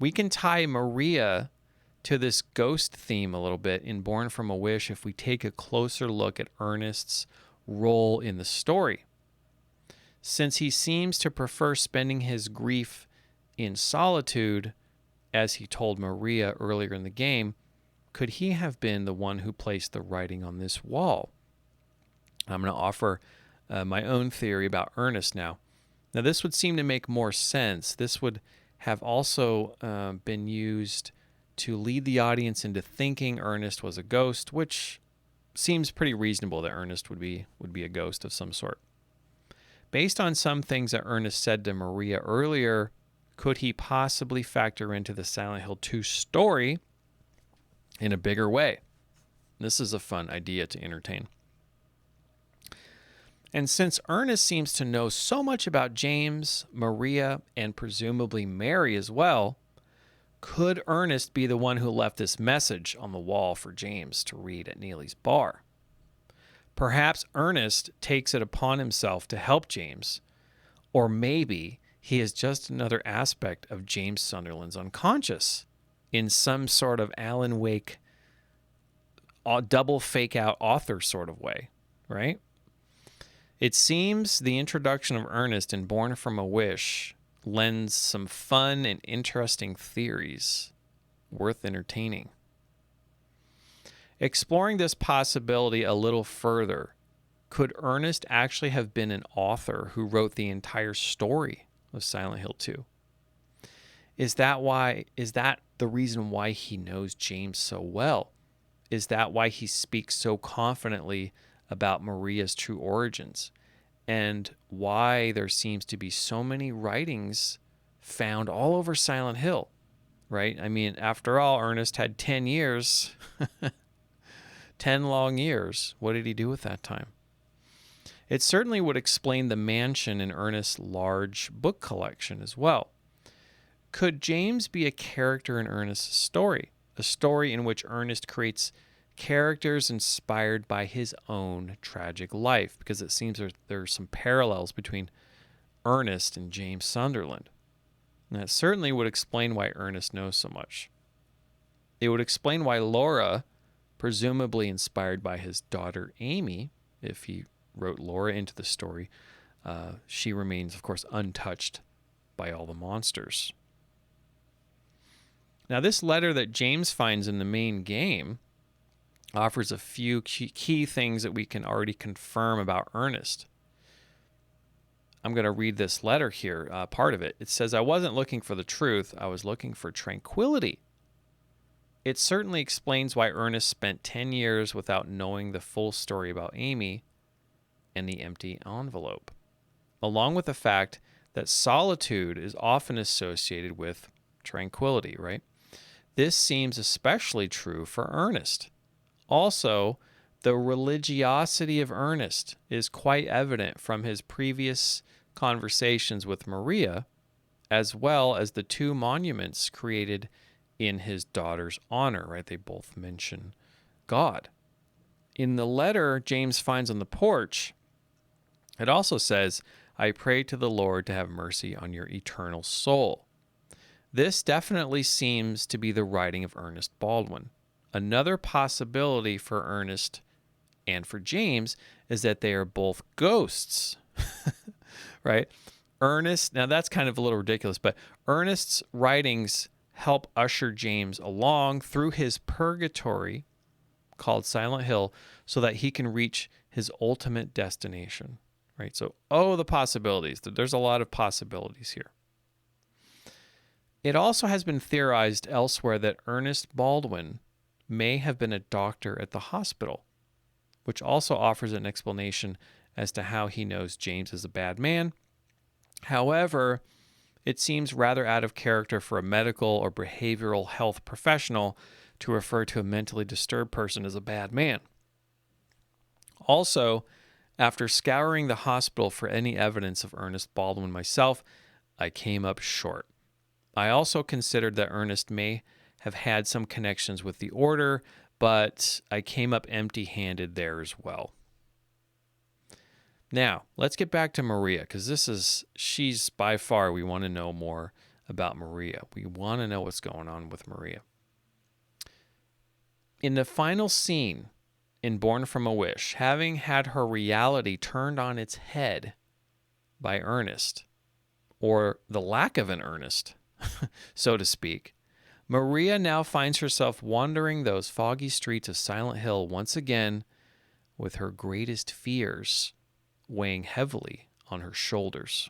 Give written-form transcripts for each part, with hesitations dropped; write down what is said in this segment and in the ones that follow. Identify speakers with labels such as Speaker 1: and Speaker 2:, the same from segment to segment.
Speaker 1: We can tie Maria to this ghost theme a little bit in Born from a Wish if we take a closer look at Ernest's role in the story. Since he seems to prefer spending his grief in solitude, as he told Maria earlier in the game, could he have been the one who placed the writing on this wall? I'm going to offer my own theory about Ernest now. Now, this would seem to make more sense. This would have also been used to lead the audience into thinking Ernest was a ghost, which seems pretty reasonable that Ernest would be a ghost of some sort. Based on some things that Ernest said to Maria earlier, could he possibly factor into the Silent Hill 2 story in a bigger way? This is a fun idea to entertain. And since Ernest seems to know so much about James, Maria, and presumably Mary as well, could Ernest be the one who left this message on the wall for James to read at Neely's bar? Perhaps Ernest takes it upon himself to help James, or maybe he is just another aspect of James Sunderland's unconscious in some sort of Alan Wake double fake-out author sort of way, right? It seems the introduction of Ernest in Born from a Wish lends some fun and interesting theories worth entertaining. Exploring this possibility a little further, could Ernest actually have been an author who wrote the entire story of Silent Hill 2? Is that the reason why he knows James so well? Is that why he speaks so confidently about Maria's true origins? And why there seems to be so many writings found all over Silent Hill, right? I mean, after all, Ernest had 10 years, 10 long years. What did he do with that time? It certainly would explain the mansion in Ernest's large book collection as well. Could James be a character in Ernest's story? A story in which Ernest creates characters inspired by his own tragic life, because it seems there are some parallels between Ernest and James Sunderland. And that certainly would explain why Ernest knows so much. It would explain why Laura, presumably inspired by his daughter Amy, if he wrote Laura into the story, she remains, of course, untouched by all the monsters. Now, this letter that James finds in the main game offers a few key things that we can already confirm about Ernest. I'm going to read this letter here, part of it. It says, "I wasn't looking for the truth. I was looking for tranquility." It certainly explains why Ernest spent 10 years without knowing the full story about Amy and the empty envelope, along with the fact that solitude is often associated with tranquility, right? This seems especially true for Ernest. Also, the religiosity of Ernest is quite evident from his previous conversations with Maria, as well as the two monuments created in his daughter's honor, right? They both mention God. In the letter James finds on the porch, it also says, "I pray to the Lord to have mercy on your eternal soul." This definitely seems to be the writing of Ernest Baldwin. Another possibility for Ernest and for James is that they are both ghosts, right? Ernest, now that's kind of a little ridiculous, but Ernest's writings help usher James along through his purgatory called Silent Hill so that he can reach his ultimate destination, right? So, the possibilities. There's a lot of possibilities here. It also has been theorized elsewhere that Ernest Baldwin may have been a doctor at the hospital, which also offers an explanation as to how he knows James is a bad man. However, it seems rather out of character for a medical or behavioral health professional to refer to a mentally disturbed person as a bad man. Also, after scouring the hospital for any evidence of Ernest Baldwin myself, I came up short. I also considered that Ernest may have had some connections with the Order, but I came up empty-handed there as well. Now, let's get back to Maria, because she's by far, we want to know more about Maria. We want to know what's going on with Maria. In the final scene in Born from a Wish, having had her reality turned on its head by Ernest, or the lack of an Ernest, so to speak, Maria now finds herself wandering those foggy streets of Silent Hill once again, with her greatest fears weighing heavily on her shoulders.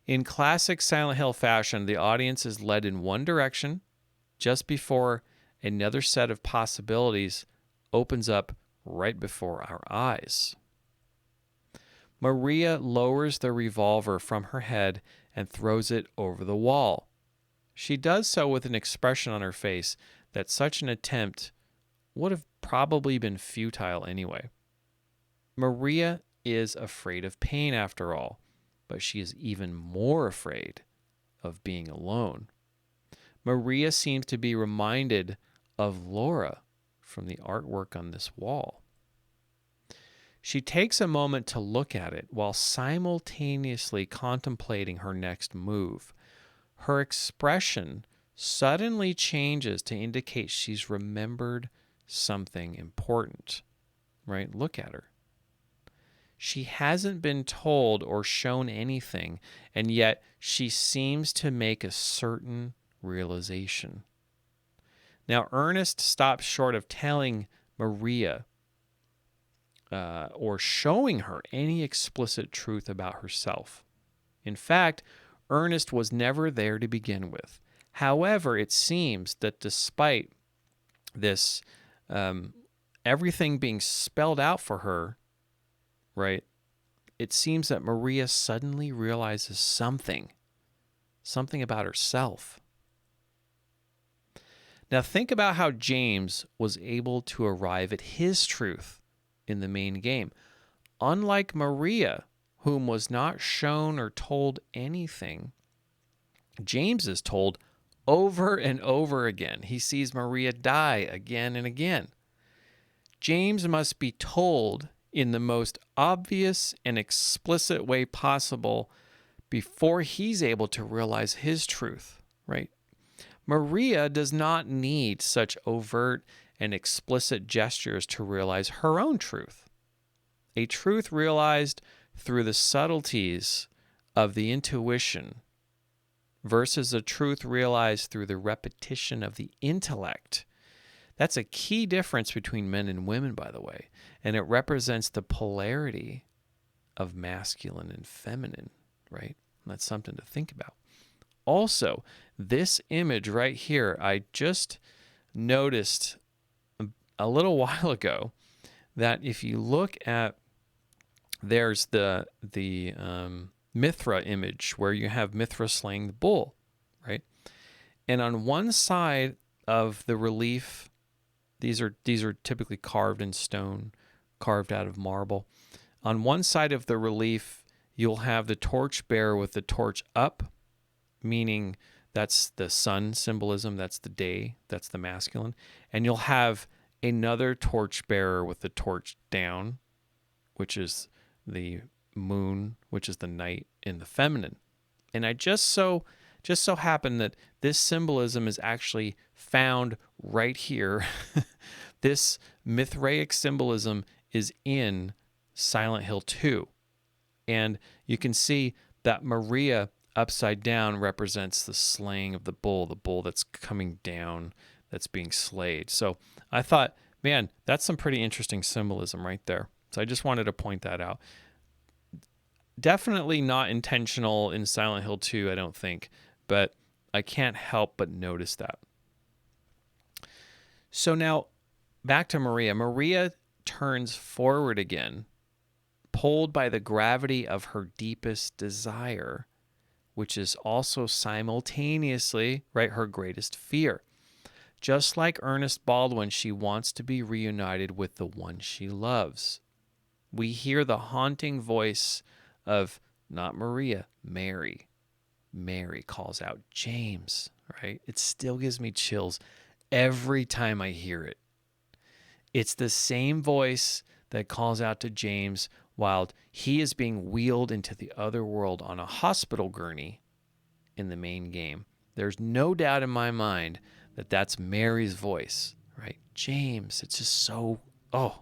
Speaker 1: In classic Silent Hill fashion, the audience is led in one direction just before another set of possibilities opens up right before our eyes. Maria lowers the revolver from her head and throws it over the wall. She does so with an expression on her face that such an attempt would have probably been futile anyway. Maria is afraid of pain after all, but she is even more afraid of being alone. Maria seems to be reminded of Laura from the artwork on this wall. She takes a moment to look at it while simultaneously contemplating her next move. Her expression suddenly changes to indicate she's remembered something important, right? Look at her. She hasn't been told or shown anything, and yet she seems to make a certain realization. Now, Ernest stops short of telling Maria or showing her any explicit truth about herself. In fact, Ernest was never there to begin with. However, it seems that despite this, everything being spelled out for her, right, it seems that Maria suddenly realizes something about herself. Now think about how James was able to arrive at his truth in the main game. Unlike Maria, whom was not shown or told anything, James is told over and over again. He sees Maria die again and again. James must be told in the most obvious and explicit way possible before he's able to realize his truth, right? Maria does not need such overt and explicit gestures to realize her own truth. A truth realized through the subtleties of the intuition versus a truth realized through the repetition of the intellect. That's a key difference between men and women, by the way, and it represents the polarity of masculine and feminine, right? That's something to think about. Also, this image right here, I just noticed a little while ago that if you look at, there's the Mithra image where you have Mithra slaying the bull, right? And on one side of the relief, these are typically carved in stone, carved out of marble. On one side of the relief, you'll have the torchbearer with the torch up, meaning that's the sun symbolism, that's the day, that's the masculine. And you'll have another torchbearer with the torch down, which is the moon, which is the night, in the feminine. And I just so happened that this symbolism is actually found right here. This Mithraic symbolism is in Silent Hill 2. And you can see that Maria upside down represents the slaying of the bull that's coming down, that's being slayed. So I thought, man, that's some pretty interesting symbolism right there. So I just wanted to point that out. Definitely not intentional in Silent Hill 2, I don't think, but I can't help but notice that. So now, back to Maria. Maria turns forward again, pulled by the gravity of her deepest desire, which is also simultaneously, right, her greatest fear. Just like Ernest Baldwin, she wants to be reunited with the one she loves. We hear the haunting voice of not Maria, Mary. Mary calls out James, right? It still gives me chills every time I hear it. It's the same voice that calls out to James while he is being wheeled into the other world on a hospital gurney in the main game. There's no doubt in my mind that that's Mary's voice, right? James, it's just so, oh.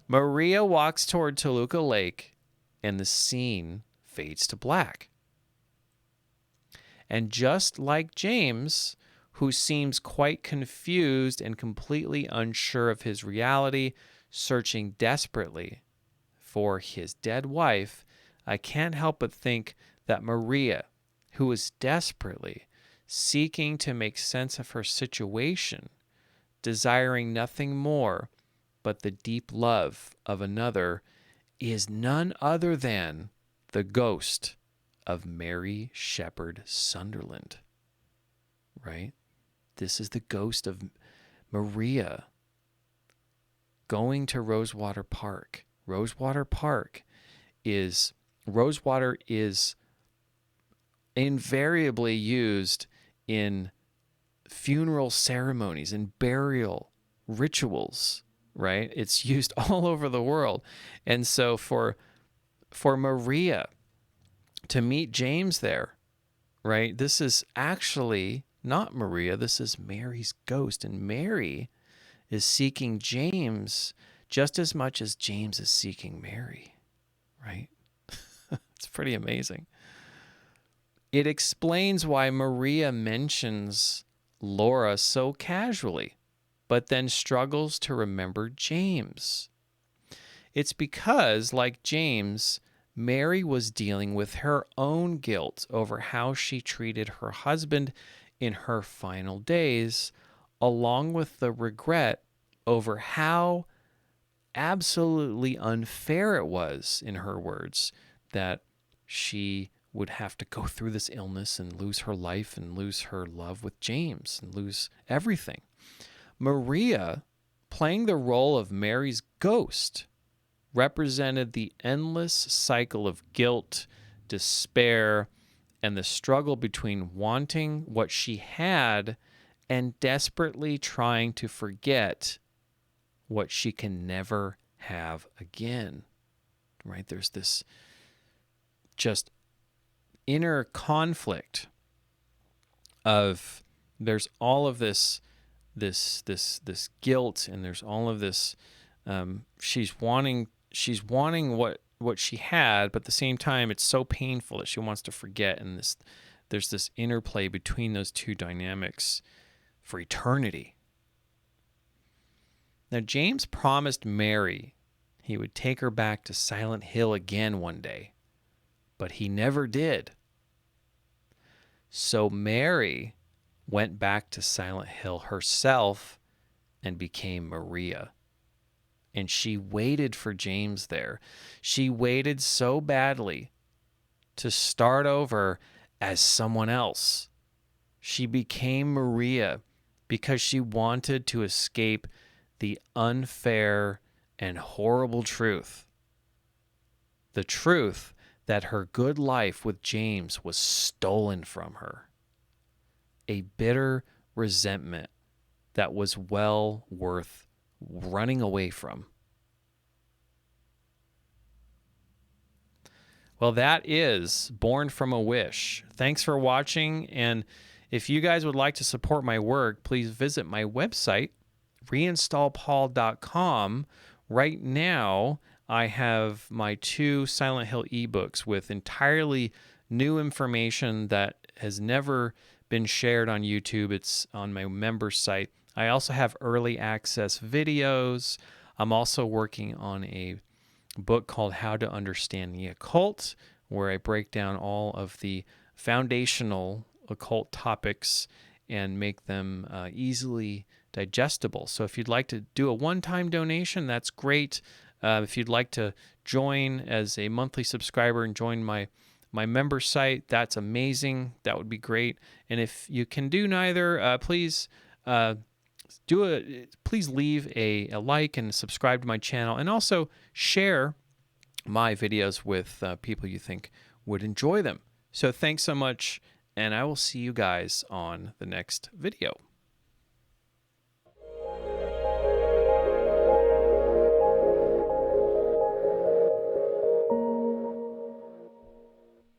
Speaker 1: Maria walks toward Toluca Lake, and the scene fades to black. And just like James, who seems quite confused and completely unsure of his reality, searching desperately for his dead wife, I can't help but think that Maria, who is desperately seeking to make sense of her situation, desiring nothing more but the deep love of another, is none other than the ghost of Mary Shepherd Sunderland. Right? This is the ghost of Maria going to Rosewater Park. Rosewater is invariably used in funeral ceremonies and burial rituals, right? It's used all over the world. And so for Maria to meet James there, right? This is actually not Maria, this is Mary's ghost. And Mary is seeking James just as much as James is seeking Mary, right? It's pretty amazing. It explains why Maria mentions Laura so casually, but then struggles to remember James. It's because, like James, Mary was dealing with her own guilt over how she treated her husband in her final days, along with the regret over how absolutely unfair it was, in her words, that she would have to go through this illness and lose her life and lose her love with James and lose everything. Maria, playing the role of Mary's ghost, represented the endless cycle of guilt, despair, and the struggle between wanting what she had and desperately trying to forget what she can never have again. Right? There's this just inner conflict of, there's all of this guilt, and there's all of this she's wanting what she had, but at the same time it's so painful that she wants to forget, and there's this interplay between those two dynamics for eternity. Now, James promised Mary he would take her back to Silent Hill again one day, but he never did. So Mary went back to Silent Hill herself and became Maria. And she waited for James there. She waited so badly to start over as someone else. She became Maria because she wanted to escape the unfair and horrible truth. The truth that her good life with James was stolen from her. A bitter resentment that was well worth running away from. Well, that is Born from a Wish. Thanks for watching, and if you guys would like to support my work, please visit my website, reinstallpaul.com. Right now, I have my 2 Silent Hill ebooks with entirely new information that has never been shared on YouTube. It's on my member site. I also have early access videos. I'm also working on a book called How to Understand the Occult, where I break down all of the foundational occult topics and make them easily digestible. So if you'd like to do a one-time donation, that's great. If you'd like to join as a monthly subscriber and join my member site, that's amazing. That would be great. And if you can do neither, please leave a like and subscribe to my channel, and also share my videos with people you think would enjoy them. So thanks so much, and I will see you guys on the next video.